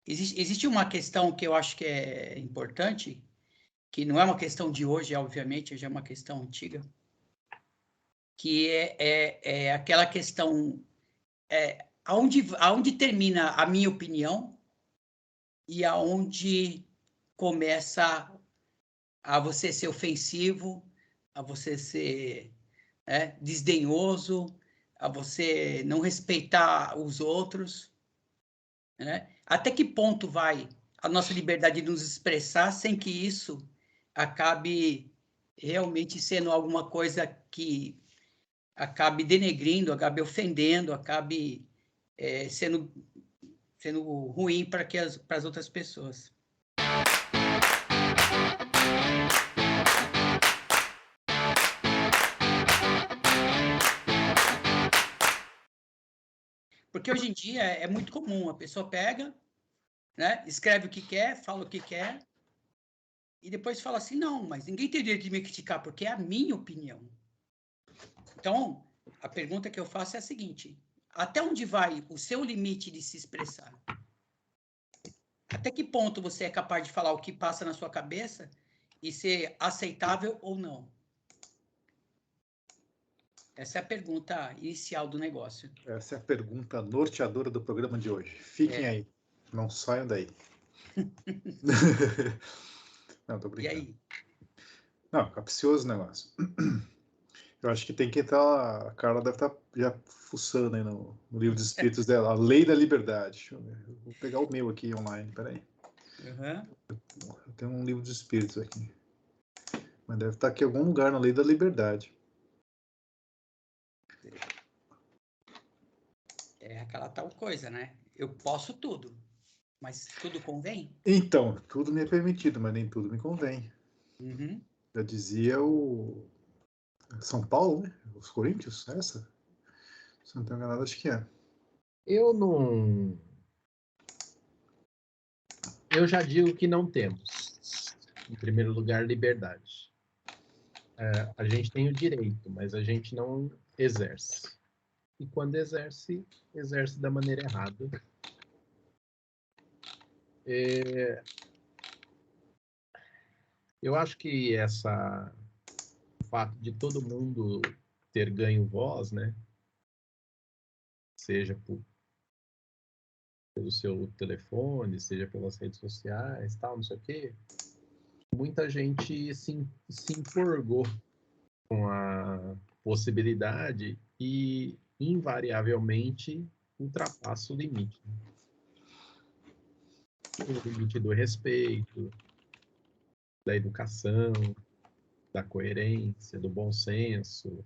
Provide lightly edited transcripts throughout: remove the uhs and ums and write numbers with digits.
existe uma questão que eu acho que é importante, que não é uma questão de hoje, obviamente, já é uma questão antiga, que é aquela questão, aonde termina a minha opinião e aonde começa a você ser ofensivo, a você ser desdenhoso, a você não respeitar os outros, né? Até que ponto vai a nossa liberdade de nos expressar sem que isso acabe realmente sendo alguma coisa que acabe denegrindo, acabe ofendendo, acabe sendo ruim para as outras pessoas. Porque hoje em dia é muito comum, a pessoa pega, né, escreve o que quer, fala o que quer, e depois fala assim, não, mas ninguém tem direito de me criticar, porque é a minha opinião. Então, a pergunta que eu faço é a seguinte, até onde vai o seu limite de se expressar? Até que ponto você é capaz de falar o que passa na sua cabeça e ser aceitável ou não? Essa é a pergunta inicial do negócio. Essa é a pergunta norteadora do programa de hoje. Fiquem aí, não saiam daí. Não, tô brincando. E aí? Não, capcioso o negócio. Eu acho que tem que entrar. A Carla deve estar já fuçando aí no livro dos espíritos dela, a Lei da Liberdade. Deixa eu ver. Eu vou pegar o meu aqui online, peraí. Eu tenho um livro dos espíritos aqui. Mas deve estar aqui em algum lugar na Lei da Liberdade. É aquela tal coisa, né? Eu posso tudo, mas tudo convém? Então, tudo me é permitido, mas nem tudo me convém. Uhum. Já dizia o São Paulo, né? Os Coríntios, essa? Se não tenho enganado, acho que é. Eu não. Eu já digo que não temos. Em primeiro lugar, liberdade. A gente tem o direito, mas a gente não exerce. E quando exerce, exerce da maneira errada. Eu acho que o fato de todo mundo ter ganho voz, né? Seja pelo seu telefone, seja pelas redes sociais, tal, não sei o quê. Muita gente se empolgou com a possibilidade e, invariavelmente, ultrapassa o limite. O limite do respeito, da educação, da coerência, do bom senso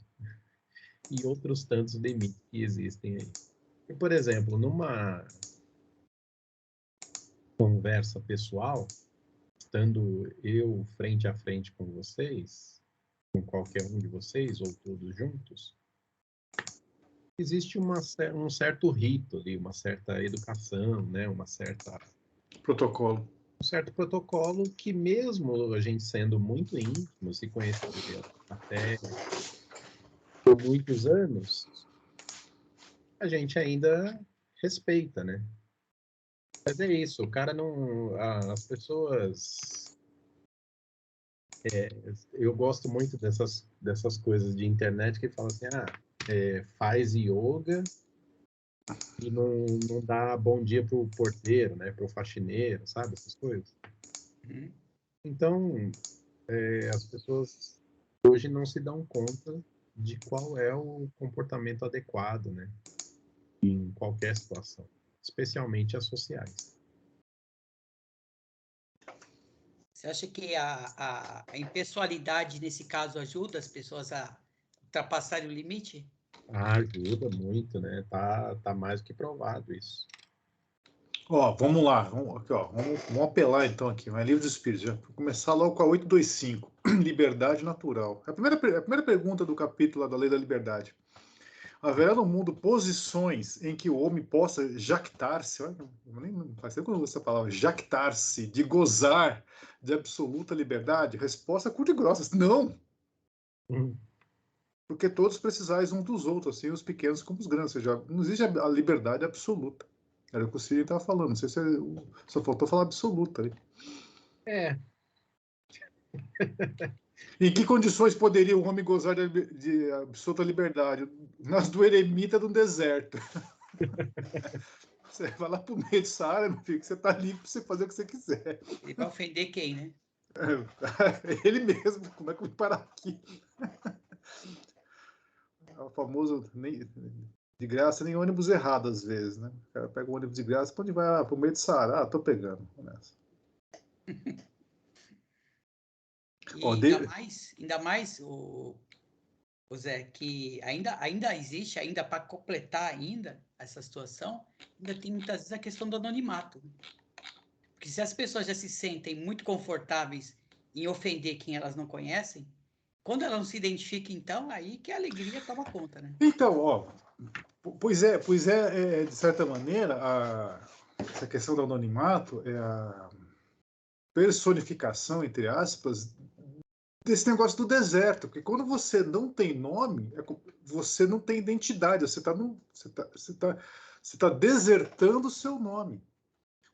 e outros tantos limites que existem aí. E, por exemplo, numa conversa pessoal, estando eu frente a frente com vocês, com qualquer um de vocês ou todos juntos, existe um certo rito ali, uma certa educação, né? Um certo protocolo que, mesmo a gente sendo muito íntimo, se conhecendo até por muitos anos, a gente ainda respeita, né? Mas é isso, o cara não... As pessoas... eu gosto muito dessas coisas de internet que falam assim, faz yoga e não dá bom dia pro porteiro, né? Pro faxineiro, sabe? Essas coisas. Uhum. Então, as pessoas hoje não se dão conta de qual é o comportamento adequado, né? Em qualquer situação, especialmente as sociais. Você acha que a impessoalidade, nesse caso, ajuda as pessoas a ultrapassarem o limite? Ajuda muito, né? Tá mais do que provado isso. Ó, vamos lá. Vamos apelar então aqui. Vai livro dos espíritos. Já vou começar logo com a 825. Liberdade natural. A primeira pergunta do capítulo da Lei da Liberdade. Haverá no mundo posições em que o homem possa jactar-se, nem faz tempo que eu não uso essa palavra, jactar-se, de gozar de absoluta liberdade? Resposta curta e grossa, não. Porque todos precisais uns dos outros, assim os pequenos como os grandes, ou seja, não existe a liberdade absoluta. Era o que o Ciro estava falando. Não sei se só faltou falar absoluta aí. Em que condições poderia o homem gozar de absoluta liberdade? Nas do eremita do deserto. Você vai lá pro meio do Saara, meu filho, que você tá livre para você fazer o que você quiser. Ele vai ofender quem, né? Ele mesmo, como é que eu vou parar aqui? É o famoso de graça, nem ônibus errado às vezes, né? O cara pega o ônibus de graça, pra onde vai? Ah, pro meio do Saara. Ah, tô pegando. E Ó, ainda mais o Zé, que ainda existe, ainda para completar ainda essa situação, ainda tem muitas vezes a questão do anonimato. Porque se as pessoas já se sentem muito confortáveis em ofender quem elas não conhecem, quando elas não se identificam, então, aí que a alegria toma conta, né? Então, ó, pois é, de certa maneira, essa questão do anonimato é a personificação, entre aspas, desse negócio do deserto, porque quando você não tem nome, você não tem identidade, você está desertando o seu nome.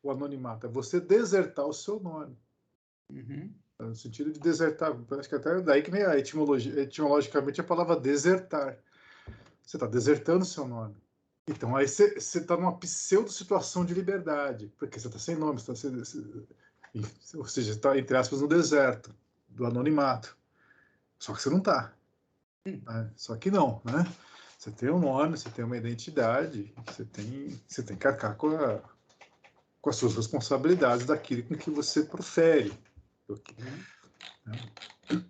O anonimato é você desertar o seu nome. Uhum. No sentido de desertar, acho que até daí que vem a etimologicamente a palavra desertar. Você está desertando o seu nome. Então aí você está numa pseudo-situação de liberdade, porque você está sem nome, ou seja, está, entre aspas, no deserto do anonimato. Só que você não está. Né? Só que não, né? Você tem um nome, você tem uma identidade, você tem que arcar com as suas responsabilidades daquilo com que você profere.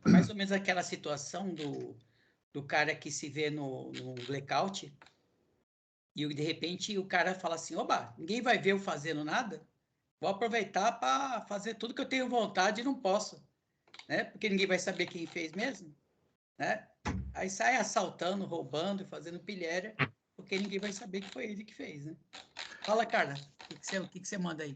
É mais ou menos aquela situação do cara que se vê no blackout e de repente o cara fala assim, oba, ninguém vai ver eu fazendo nada, vou aproveitar para fazer tudo que eu tenho vontade e não posso, né? Porque ninguém vai saber quem fez mesmo, né? Aí sai assaltando, roubando, fazendo pilhéria, porque ninguém vai saber que foi ele que fez, né? Fala, Carla, o que você manda aí?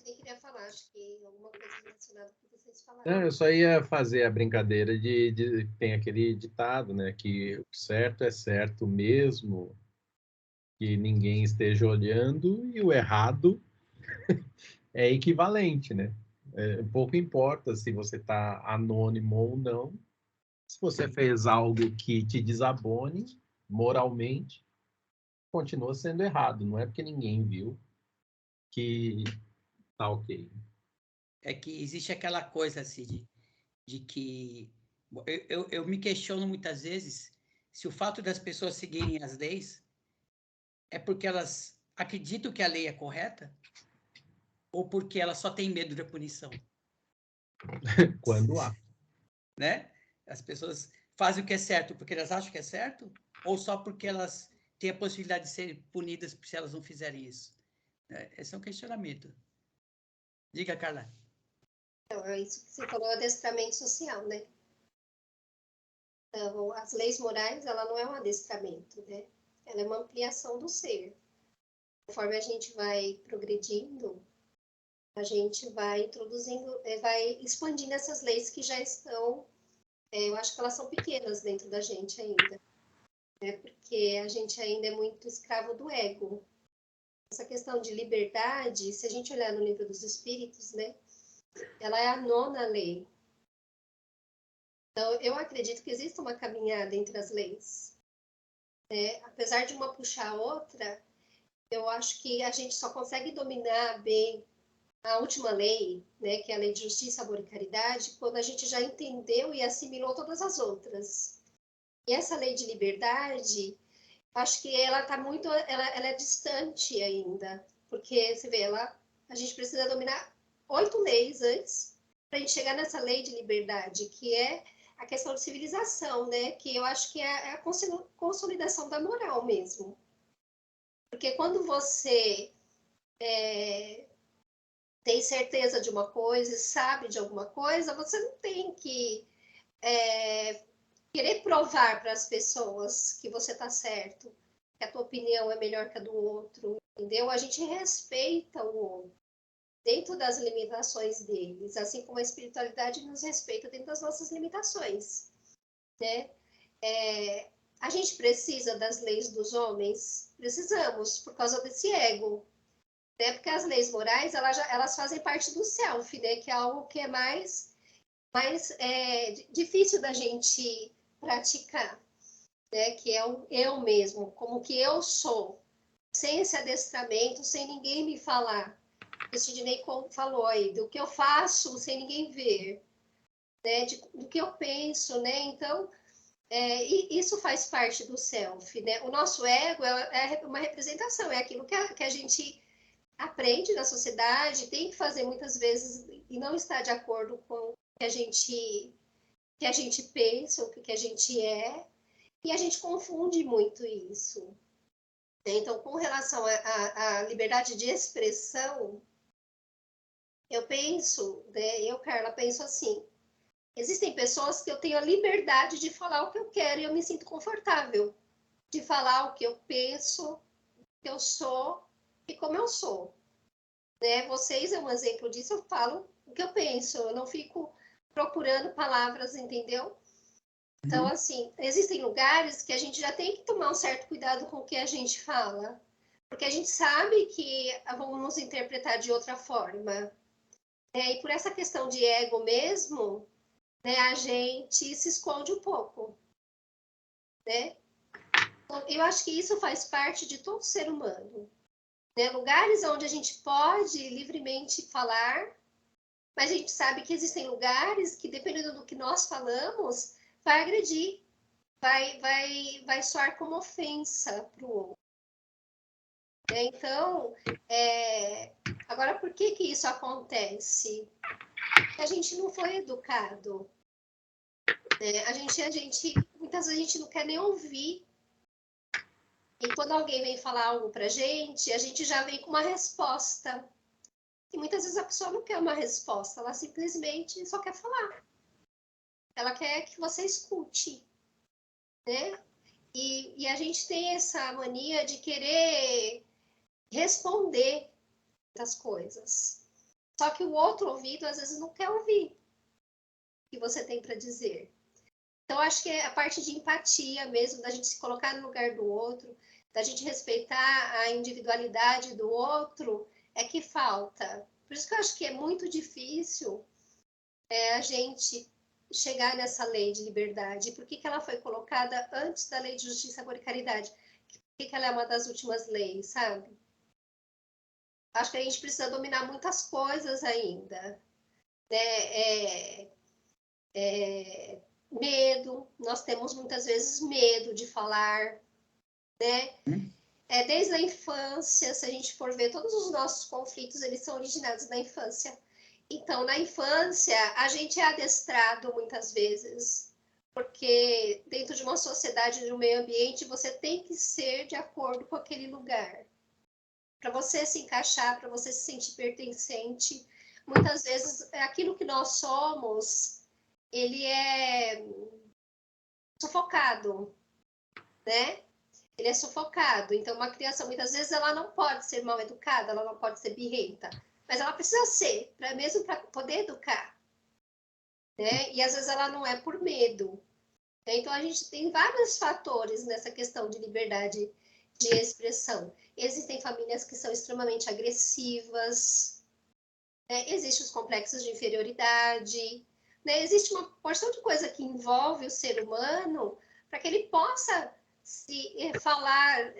Eu queria falar, acho que alguma coisa relacionada com o que vocês falaram. Não, eu só ia fazer a brincadeira de tem aquele ditado, né, que o certo é certo mesmo que ninguém esteja olhando e o errado é equivalente, né? Pouco importa se você está anônimo ou não. Se você fez algo que te desabone moralmente, continua sendo errado. Não é porque ninguém viu que tá ok. É que existe aquela coisa, Cid, de que eu me questiono muitas vezes se o fato das pessoas seguirem as leis é porque elas acreditam que a lei é correta ou porque elas só têm medo da punição, Quando há. né? As pessoas fazem o que é certo porque elas acham que é certo ou só porque elas têm a possibilidade de serem punidas se elas não fizerem isso? Esse é um questionamento. Diga, Carla. Então, é isso que você falou, adestramento social, né? Então, as leis morais, ela não é um adestramento, né? Ela é uma ampliação do ser. Conforme a gente vai progredindo, a gente vai introduzindo, vai expandindo essas leis que já estão, eu acho que elas são pequenas dentro da gente ainda, né? Porque a gente ainda é muito escravo do ego. Essa questão de liberdade, se a gente olhar no livro dos Espíritos, né? Ela é a 9ª lei. Então, eu acredito que existe uma caminhada entre as leis. Apesar de uma puxar a outra, eu acho que a gente só consegue dominar bem a última lei, né, que é a lei de justiça, amor e caridade, quando a gente já entendeu e assimilou todas as outras. E essa lei de liberdade, acho que ela está muito, ela é distante ainda, porque você vê, a gente precisa dominar 8 leis antes para a gente chegar nessa lei de liberdade, que é a questão de civilização, né? Que eu acho que é a consolidação da moral mesmo. Porque quando você tem certeza de uma coisa e sabe de alguma coisa, você não tem que querer provar para as pessoas que você está certo, que a tua opinião é melhor que a do outro, entendeu? A gente respeita o outro dentro das limitações deles, assim como a espiritualidade nos respeita dentro das nossas limitações, né? A gente precisa das leis dos homens? Precisamos, por causa desse ego. Né? Porque as leis morais, elas fazem parte do self, né? Que é algo que é mais difícil da gente praticar. Né? Que é o eu mesmo, como que eu sou. Sem esse adestramento, sem ninguém me falar. O Sidney falou aí, do que eu faço sem ninguém ver. Né? Do que eu penso, né? Então... e isso faz parte do self, né? O nosso ego é uma representação, é aquilo que a gente aprende na sociedade, tem que fazer muitas vezes e não está de acordo com o que a gente pensa, o que a gente é, e a gente confunde muito isso. Então, com relação à liberdade de expressão, eu penso, né, Carla, penso assim, existem pessoas que eu tenho a liberdade de falar o que eu quero e eu me sinto confortável de falar o que eu penso, o que eu sou e como eu sou. Né? Vocês é um exemplo disso, eu falo o que eu penso, eu não fico procurando palavras, entendeu? Então, assim, existem lugares que a gente já tem que tomar um certo cuidado com o que a gente fala, porque a gente sabe que vão nos interpretar de outra forma. E por essa questão de ego mesmo, né, a gente se esconde um pouco, né? Então, eu acho que isso faz parte de todo ser humano. Né? Lugares onde a gente pode livremente falar, mas a gente sabe que existem lugares que, dependendo do que nós falamos, vai agredir, vai soar como ofensa para o outro. Então, agora, por que isso acontece? A gente não foi educado. Né? Muitas vezes a gente não quer nem ouvir. E quando alguém vem falar algo para a gente já vem com uma resposta. E muitas vezes a pessoa não quer uma resposta, ela simplesmente só quer falar. Ela quer que você escute, né? E a gente tem essa mania de querer responder as coisas. Só que o outro ouvido, às vezes, não quer ouvir o que você tem para dizer. Então, acho que é a parte de empatia mesmo, da gente se colocar no lugar do outro, da gente respeitar a individualidade do outro, é que falta. Por isso que eu acho que é muito difícil a gente chegar nessa lei de liberdade. Por que ela foi colocada antes da lei de justiça, amor e caridade? Por que ela é uma das últimas leis, sabe? Acho que a gente precisa dominar muitas coisas ainda. Né? Medo, nós temos muitas vezes medo de falar, né? Desde a infância, se a gente for ver, todos os nossos conflitos, eles são originados da infância. Então, na infância, a gente é adestrado muitas vezes, porque dentro de uma sociedade, de um meio ambiente, você tem que ser de acordo com aquele lugar. Para você se encaixar, para você se sentir pertencente, muitas vezes, aquilo que nós somos, ele é sufocado, né? Ele é sufocado. Então, uma criança, muitas vezes, ela não pode ser mal educada, ela não pode ser birrenta, mas ela precisa ser, mesmo para poder educar. Né? E, às vezes, ela não é por medo. Então, a gente tem vários fatores nessa questão de liberdade de expressão. Existem famílias que são extremamente agressivas, né? Existem os complexos de inferioridade, né? Existe uma porção de coisa que envolve o ser humano para que ele possa se falar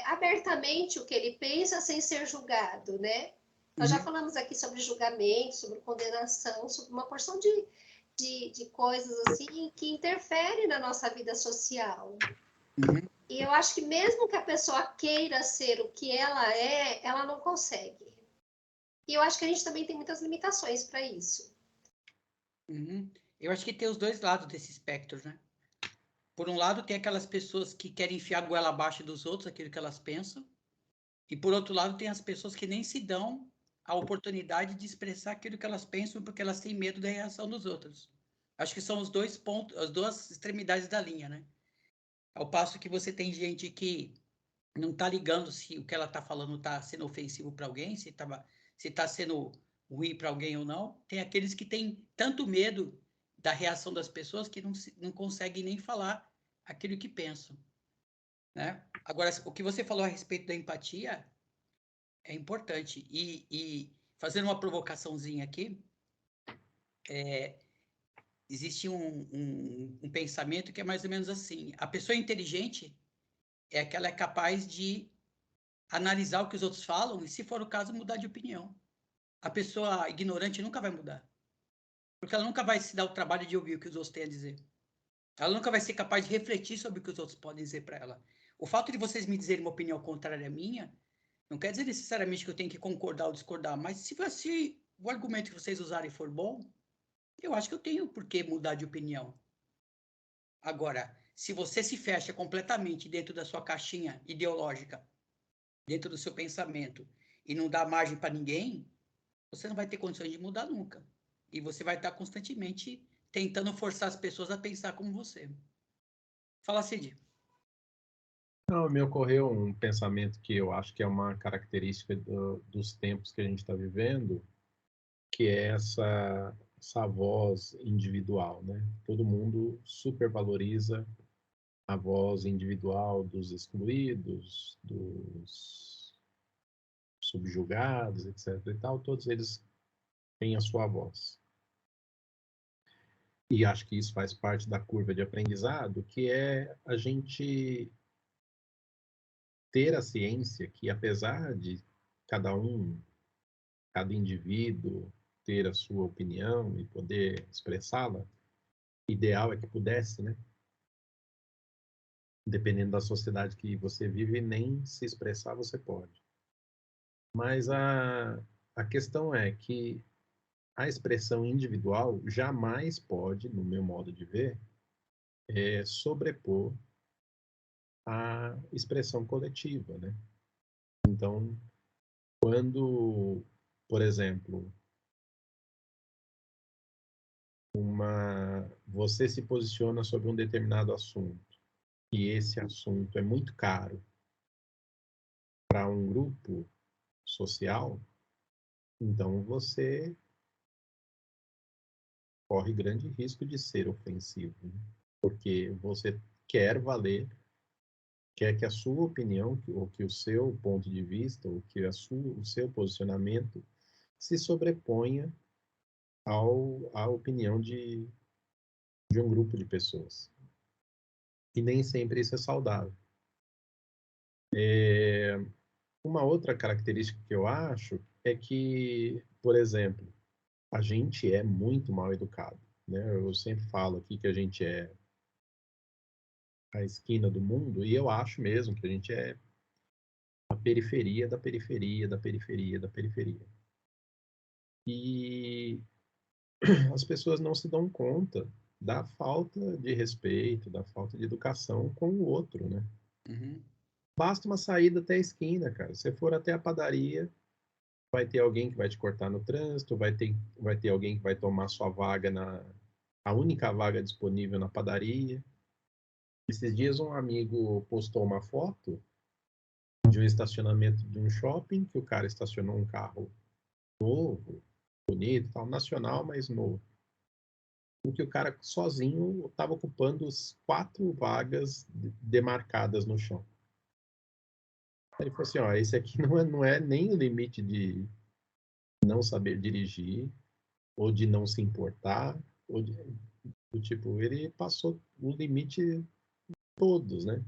abertamente o que ele pensa sem ser julgado, né? Nós já falamos aqui sobre julgamento, sobre condenação, sobre uma porção de coisas assim que interferem na nossa vida social. E eu acho que mesmo que a pessoa queira ser o que ela é, ela não consegue. E eu acho que a gente também tem muitas limitações para isso. Eu acho que tem os dois lados desse espectro, né? Por um lado, tem aquelas pessoas que querem enfiar a goela abaixo dos outros, aquilo que elas pensam. E, por outro lado, tem as pessoas que nem se dão a oportunidade de expressar aquilo que elas pensam porque elas têm medo da reação dos outros. Acho que são os dois pontos, as duas extremidades da linha, né? Ao passo que você tem gente que não está ligando se o que ela está falando está sendo ofensivo para alguém, se está sendo ruim para alguém ou não. Tem aqueles que têm tanto medo da reação das pessoas que não conseguem nem falar aquilo que penso, né? Agora, o que você falou a respeito da empatia é importante. E fazendo uma provocaçãozinha aqui, existe um pensamento que é mais ou menos assim: a pessoa inteligente é aquela que é capaz de analisar o que os outros falam e, se for o caso, mudar de opinião. A pessoa ignorante nunca vai mudar, porque ela nunca vai se dar o trabalho de ouvir o que os outros têm a dizer. Ela nunca vai ser capaz de refletir sobre o que os outros podem dizer para ela. O fato de vocês me dizerem uma opinião contrária à minha não quer dizer necessariamente que eu tenho que concordar ou discordar, mas se o argumento que vocês usarem for bom, eu acho que eu tenho por que mudar de opinião. Agora, se você se fecha completamente dentro da sua caixinha ideológica, dentro do seu pensamento, e não dá margem para ninguém, você não vai ter condições de mudar nunca. E você vai estar constantemente tentando forçar as pessoas a pensar como você. Fala, Cid. Não, me ocorreu um pensamento que eu acho que é uma característica dos tempos que a gente está vivendo, que é essa voz individual, né? Todo mundo supervaloriza a voz individual dos excluídos, dos subjugados, etc. e tal. Todos eles têm a sua voz. E acho que isso faz parte da curva de aprendizado, que é a gente ter a ciência que, apesar de cada indivíduo ter a sua opinião e poder expressá-la, ideal é que pudesse, né? Dependendo da sociedade que você vive, nem se expressar você pode. Mas a questão é que a expressão individual jamais pode, no meu modo de ver, sobrepor a expressão coletiva, né? Então, quando, por exemplo, você se posiciona sobre um determinado assunto e esse assunto é muito caro para um grupo social, então você corre grande risco de ser ofensivo, né? Porque você quer valer, quer que a sua opinião, ou que o seu ponto de vista, ou que o seu posicionamento se sobreponha à opinião de um grupo de pessoas. E nem sempre isso é saudável. Uma outra característica que eu acho é que, por exemplo, a gente é muito mal educado, né? Eu sempre falo aqui que a gente é a esquina do mundo, e eu acho mesmo que a gente é a periferia da periferia da periferia da periferia. E as pessoas não se dão conta da falta de respeito, da falta de educação com o outro, né? Uhum. Basta uma saída até a esquina, cara. Se você for até a padaria, vai ter alguém que vai te cortar no trânsito, vai ter alguém que vai tomar sua vaga a única vaga disponível na padaria. Esses dias um amigo postou uma foto de um estacionamento de um shopping, que o cara estacionou um carro novo, bonito, tal, nacional, mas novo. Em que o cara sozinho estava ocupando as 4 vagas demarcadas no chão. Ele falou assim, ó, esse aqui não é nem o limite de não saber dirigir, ou de não se importar, ou do tipo, ele passou o limite todos, né?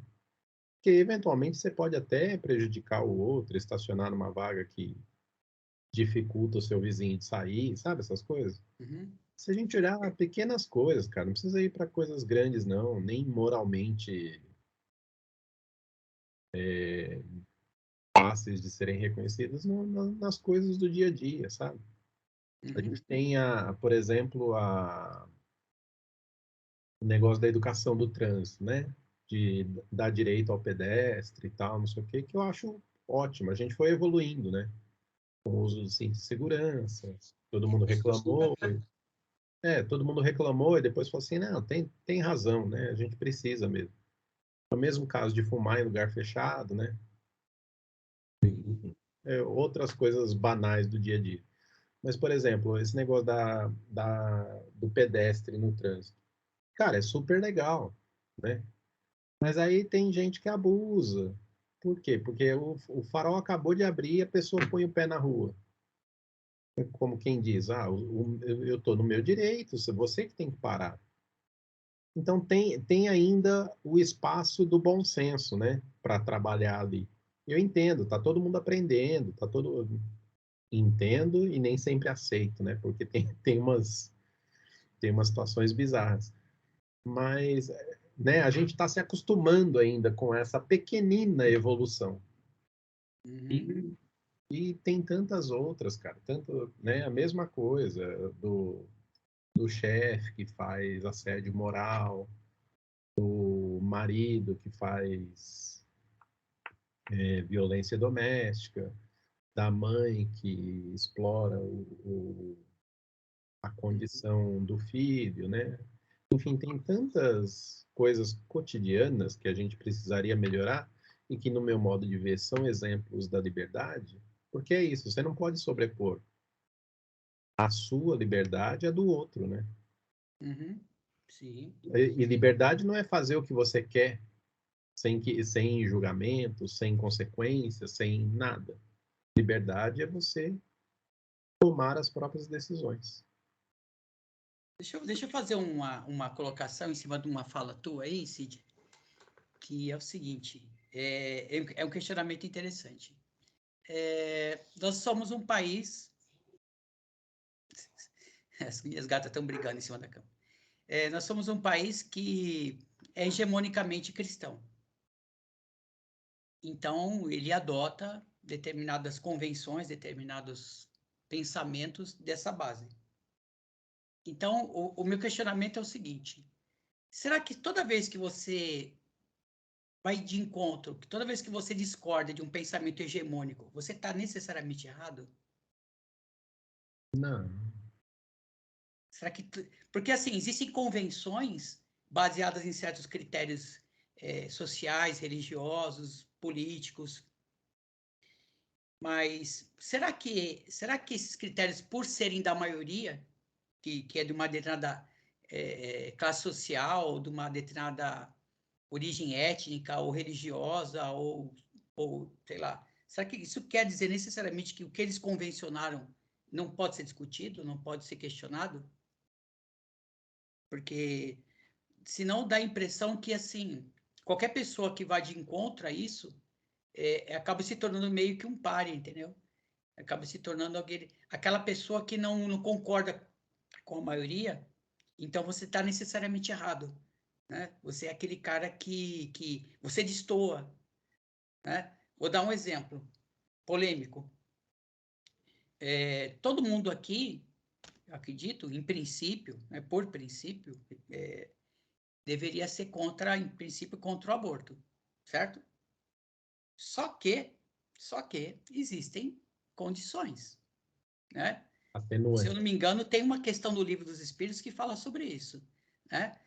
Porque eventualmente você pode até prejudicar o outro, estacionar numa vaga que dificulta o seu vizinho de sair, sabe essas coisas? Uhum. Se a gente olhar pequenas coisas, cara, não precisa ir para coisas grandes, não, nem moralmente fáceis de serem reconhecidas nas coisas do dia a dia, sabe? A Uhum. gente tem, por exemplo, o negócio da educação do trânsito, né? De dar direito ao pedestre e tal, não sei o quê, que eu acho ótimo. A gente foi evoluindo, né? Com o uso do cinto de segurança, todo mundo reclamou. Todo mundo reclamou e depois falou assim, não, tem razão, né? A gente precisa mesmo. No mesmo caso de fumar em lugar fechado, né? Enfim, outras coisas banais do dia a dia. Mas, por exemplo, esse negócio do pedestre no trânsito. Cara, é super legal, né? Mas aí tem gente que abusa. Por quê? Porque o farol acabou de abrir e a pessoa põe o pé na rua. Como quem diz, eu estou no meu direito, você que tem que parar. Então tem ainda o espaço do bom senso, né, para trabalhar ali. Eu entendo, tá todo mundo aprendendo, entendo e nem sempre aceito, né, porque tem umas situações bizarras. Mas, né, a gente está se acostumando ainda com essa pequenina evolução. Uhum. E tem tantas outras, cara, tanto, né, a mesma coisa do chefe que faz assédio moral, do marido que faz violência doméstica, da mãe que explora a condição do filho, né? Enfim, tem tantas coisas cotidianas que a gente precisaria melhorar e que, no meu modo de ver, são exemplos da liberdade, porque é isso, você não pode sobrepor a sua liberdade à do outro, né? Uhum. Sim. E liberdade não é fazer o que você quer sem julgamento, sem consequências, sem nada. Liberdade é você tomar as próprias decisões. Deixa eu fazer uma colocação em cima de uma fala tua aí, Cid, que é o seguinte, é um questionamento interessante. Nós somos um país... As minhas gatas estão brigando em cima da cama. Nós somos um país que é hegemonicamente cristão. Então, ele adota determinadas convenções, determinados pensamentos dessa base. Então, o meu questionamento é o seguinte: será que toda vez que você vai de encontro, que toda vez que você discorda de um pensamento hegemônico, você está necessariamente errado? Não. Será que... Porque, assim, existem convenções baseadas em certos critérios sociais, religiosos, políticos, mas será que esses critérios, por serem da maioria, que é de uma determinada classe social, de uma determinada origem étnica ou religiosa, ou sei lá, será que isso quer dizer necessariamente que o que eles convencionaram não pode ser discutido, não pode ser questionado? Porque senão dá a impressão que, assim, qualquer pessoa que vá de encontro a isso acaba se tornando meio que um páreo, entendeu? Acaba se tornando aquela pessoa que não concorda com a maioria, então você está necessariamente errado, né? Você é aquele cara que você destoa, né? Vou dar um exemplo polêmico. Todo mundo aqui, eu acredito, em princípio, né, por princípio, deveria ser em princípio, contra o aborto, certo? Só que existem condições, né? Se eu Atenuante. não me engano, tem uma questão do Livro dos Espíritos que fala sobre isso, né?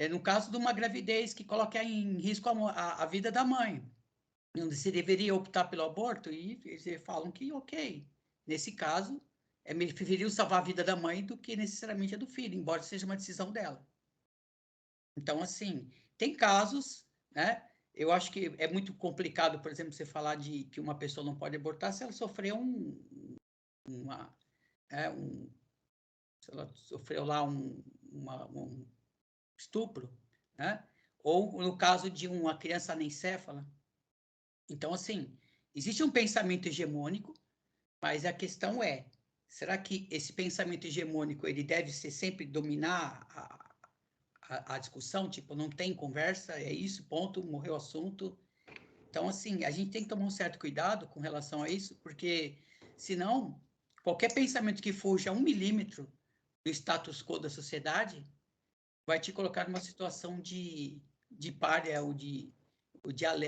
No caso de uma gravidez que coloca em risco a vida da mãe, onde se deveria optar pelo aborto, e eles falam que, ok, nesse caso, é preferível salvar a vida da mãe do que necessariamente a do filho, embora seja uma decisão dela. Então, assim, tem casos, né? Eu acho que é muito complicado, por exemplo, você falar de que uma pessoa não pode abortar se ela sofreu se ela sofreu lá um estupro, né? Ou no caso de uma criança anencéfala. Então, assim, existe um pensamento hegemônico, mas a questão é, será que esse pensamento hegemônico ele deve ser sempre dominar a discussão? Tipo, não tem conversa, é isso, ponto, morreu o assunto. Então, assim, a gente tem que tomar um certo cuidado com relação a isso, porque senão, qualquer pensamento que fuja 1 milímetro do status quo da sociedade vai te colocar numa situação de párea ou de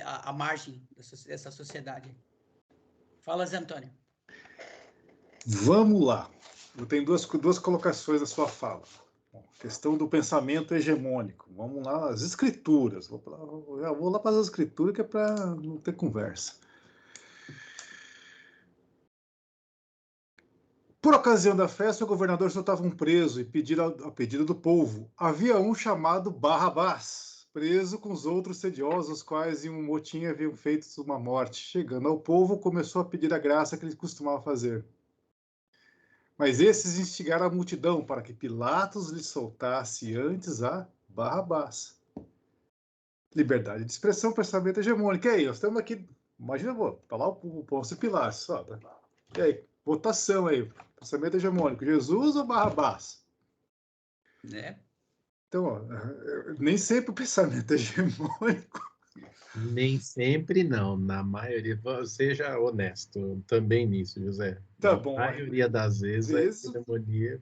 a margem dessa sociedade. Fala, Zé Antônio. Vamos lá. Eu tenho duas colocações na sua fala. Bom, questão do pensamento hegemônico. Vamos lá, as escrituras. Vou lá para as escrituras, que é para não ter conversa. Por ocasião da festa, o governador soltava um preso e, a pedido do povo, havia um chamado Barrabás. preso com os outros sediosos, os quais em um motim haviam feito uma morte. Chegando ao povo, começou a pedir a graça que ele costumava fazer. Mas esses instigaram a multidão para que Pilatos lhe soltasse antes a Barrabás. Liberdade de expressão, pensamento hegemônico. E aí, nós estamos aqui, imagina, tá lá o Pôncio Pilatos. E aí, votação aí, pensamento hegemônico, Jesus ou Barrabás? Né? Então, ó, nem sempre o pensamento hegemônico. Nem sempre não, na maioria, seja honesto também nisso, José. Tá Na bom. maioria das vezes a hegemonia.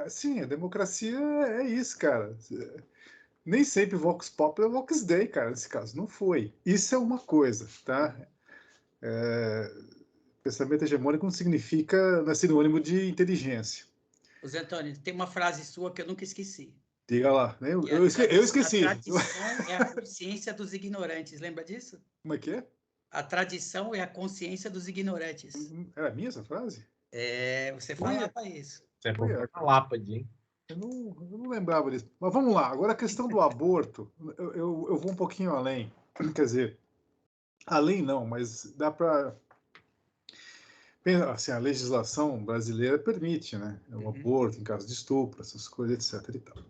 Sim, a democracia é isso, cara. Nem sempre Vox Populi é Vox Dei, cara, nesse caso. Não foi. Isso é uma coisa, tá? Pensamento hegemônico não significa, não é sinônimo de inteligência. Ô, Zé Antônio, tem uma frase sua que eu nunca esqueci. Diga lá. Eu esqueci. A tradição é a consciência dos ignorantes. Lembra disso? Como é que é? A tradição é a consciência dos ignorantes. Era minha essa frase? Você falava isso. Você é uma lápide, hein? Eu não lembrava disso. Mas vamos lá. Agora, a questão do aborto, eu vou um pouquinho além. Quer dizer, além não, mas dá para... Assim, a legislação brasileira permite, né? O aborto em caso de estupro, essas coisas, etc. E tal.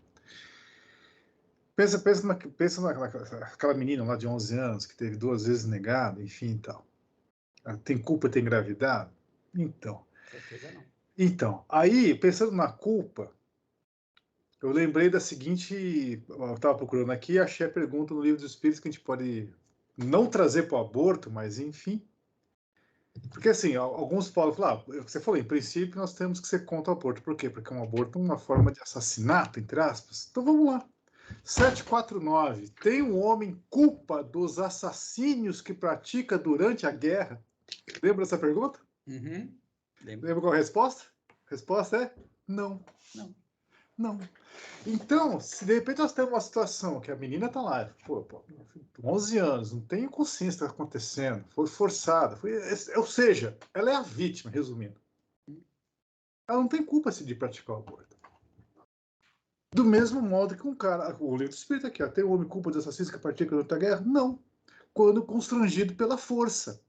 Pensa naquela menina lá de 11 anos que teve 2 vezes negado, enfim e tal. Tem culpa de ter engravidado? Então. Certeza não. Então, aí, pensando na culpa, eu lembrei da seguinte... Eu estava procurando aqui e achei a pergunta no Livro dos Espíritos que a gente pode não trazer para o aborto, mas enfim. Porque, assim, alguns podem falar, você falou, em princípio, nós temos que ser contra o aborto. Por quê? Porque um aborto é uma forma de assassinato, entre aspas. Então, vamos lá. 749. Tem um homem culpa dos assassínios que pratica durante a guerra? Lembra dessa pergunta? Uhum. Lembra qual a resposta? A resposta é não. Não. Então, se de repente nós temos uma situação que a menina está lá, 11 anos, não tem consciência do que está acontecendo, foi forçada, ou seja, ela é a vítima, resumindo. Ela não tem culpa de praticar o aborto. Do mesmo modo que um cara, o livro do Espírito aqui, tem um homem culpa de assassinos que pratica durante a guerra? Não. Quando constrangido pela força.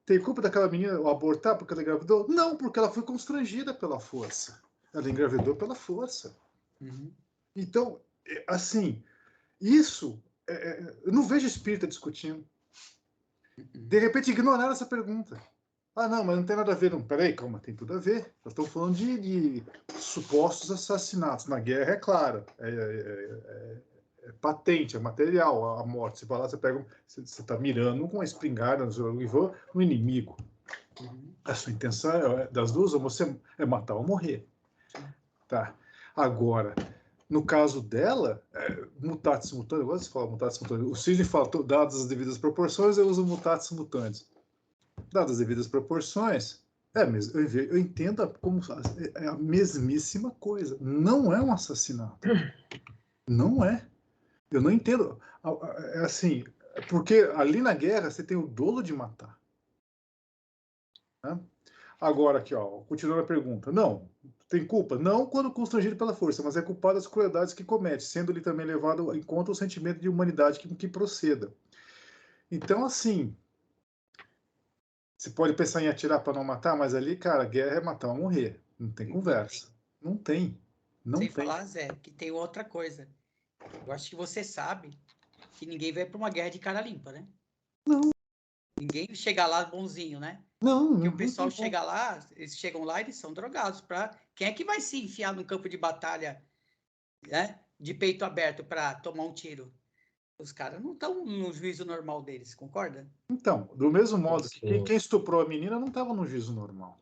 Tem culpa daquela menina abortar porque ela engravidou? Não, porque ela foi constrangida pela força. Ela engravidou pela força. Então, assim, isso, eu não vejo espírita discutindo. De repente, ignoraram essa pergunta. Ah, não, mas não tem nada a ver. Não, peraí, calma, tem tudo a ver. Nós estamos falando de supostos assassinatos. Na guerra, é claro, é patente, é material a morte. Você vai lá, você está mirando com uma espingarda no inimigo. A sua intenção das duas, você é matar ou morrer. Tá. Agora, no caso dela, mutatis mutandis, eu gosto de falar mutatis mutandis. O Sidney fala, dadas as devidas proporções, eu uso mutatis mutandis. Dadas as devidas proporções, eu entendo como é a mesmíssima coisa. Não é um assassinato. Não é. Eu não entendo. É assim, porque ali na guerra você tem o dolo de matar. Né? Agora aqui, ó, continuando a pergunta. Não, tem culpa? Não quando constrangido pela força, mas é culpado das crueldades que comete, sendo-lhe também levado em conta o sentimento de humanidade que proceda. Então, assim, você pode pensar em atirar para não matar, mas ali, cara, guerra é matar ou morrer. Não tem conversa. Não tem. Sem falar, Zé, que tem outra coisa. Eu acho que você sabe que ninguém vai para uma guerra de cara limpa, né? Não. Ninguém chega lá bonzinho, né? Não. Porque o pessoal chega lá, eles chegam lá e eles são drogados. Quem é que vai se enfiar no campo de batalha, né, de peito aberto para tomar um tiro? Os caras não estão no juízo normal deles, concorda? Então, do mesmo modo que quem estuprou a menina não estava no juízo normal.